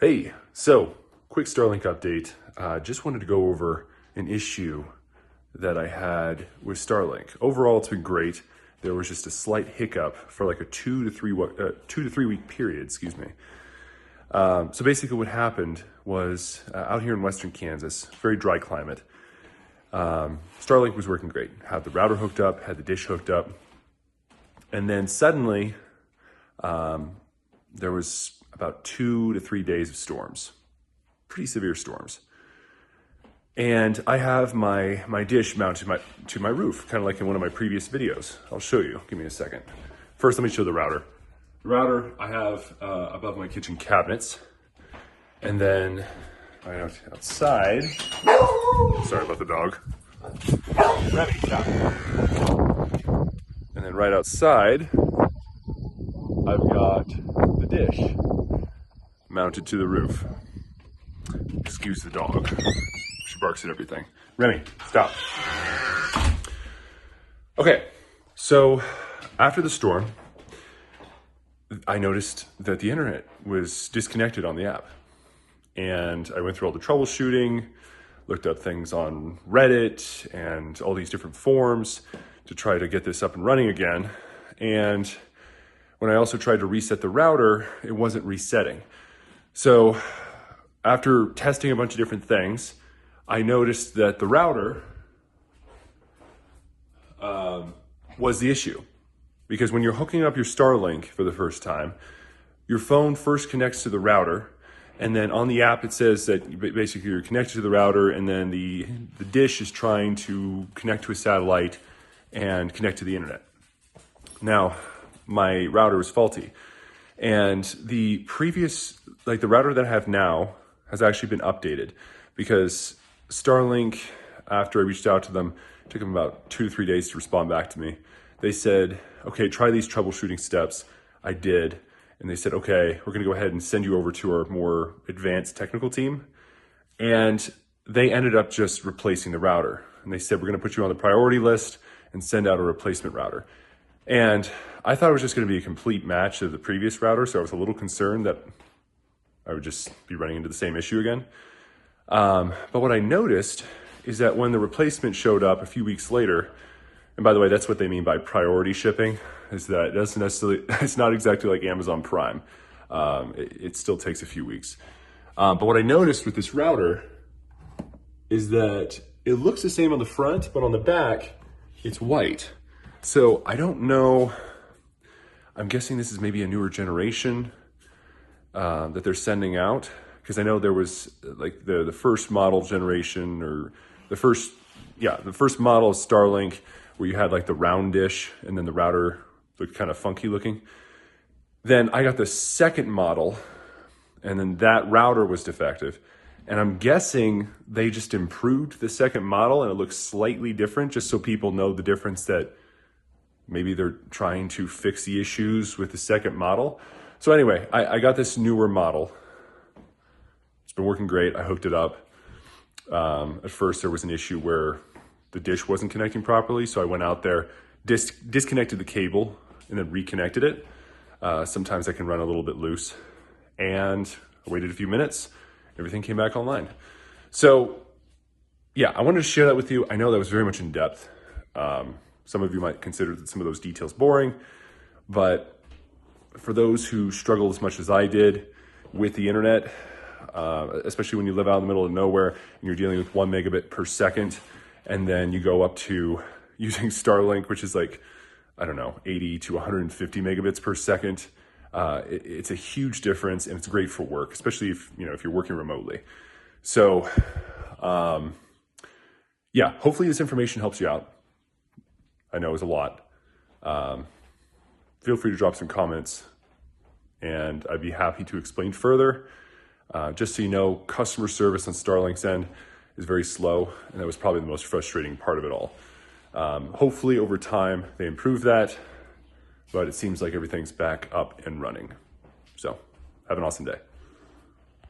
Hey, so quick Starlink update. Just wanted to go over an issue that I had with Starlink. Overall, it's been great. There was just a slight hiccup for like a 2 to 3 week period, excuse me. So basically what happened was out here in Western Kansas, very dry climate, Starlink was working great. Had the router hooked up, had the dish hooked up. And then suddenly there was about 2 to 3 days of storms, pretty severe storms. And I have my dish mounted to my roof, kind of like in one of my previous videos. I'll show you, give me a second. First, let me show the router. The router I have above my kitchen cabinets. And then right outside, sorry about the dog. Ready, stop. And then right outside, I've got the dish mounted to the roof. Excuse the dog. She barks at everything. Remy, stop. Okay, so after the storm, I noticed that the internet was disconnected on the app. And I went through all the troubleshooting, looked up things on Reddit and all these different forums to try to get this up and running again. And when I also tried to reset the router, it wasn't resetting. So after testing a bunch of different things, I noticed that the router was the issue. Because when you're hooking up your Starlink for the first time, your phone first connects to the router, and then on the app it says that basically you're connected to the router, and then the dish is trying to connect to a satellite and connect to the internet. Now, my router was faulty. And the previous, like the router that I have now has actually been updated because Starlink, after I reached out to them, it took them about 2 to 3 days to respond back to me. They said, okay, try these troubleshooting steps. I did. And they said, okay, we're gonna go ahead and send you over to our more advanced technical team. And they ended up just replacing the router. And they said, we're gonna put you on the priority list and send out a replacement router. And I thought it was just going to be a complete match of the previous router, so I was a little concerned that I would just be running into the same issue again. But what I noticed is that when the replacement showed up a few weeks later, and by the way, that's what they mean by priority shipping, is that it doesn't necessarily, it's not exactly like Amazon Prime. It still takes a few weeks. But what I noticed with this router is that it looks the same on the front, but on the back, it's white. So I don't know, I'm guessing this is maybe a newer generation that they're sending out, because I know there was like the first model generation, or the first model of Starlink where you had like the round dish and then the router looked kind of funky looking. Then I got the second model and then that router was defective. And I'm guessing they just improved the second model and it looks slightly different just so people know the difference, that maybe they're trying to fix the issues with the second model. So anyway, I got this newer model. It's been working great. I hooked it up. At first there was an issue where the dish wasn't connecting properly. So I went out there, disconnected the cable and then reconnected it. Sometimes I can run a little bit loose. And I waited a few minutes. Everything came back online. So yeah, I wanted to share that with you. I know that was very much in depth. Some of you might consider some of those details boring, but for those who struggle as much as I did with the internet, especially when you live out in the middle of nowhere and you're dealing with 1 megabit per second, and then you go up to using Starlink, which is like, I don't know, 80 to 150 megabits per second. It's a huge difference and it's great for work, especially if you're working remotely. So yeah, hopefully this information helps you out. I know it was a lot. Feel free to drop some comments and I'd be happy to explain further. Just so you know, customer service on Starlink's end is very slow, and that was probably the most frustrating part of it all. Hopefully over time they improve that, but it seems like everything's back up and running. So have an awesome day.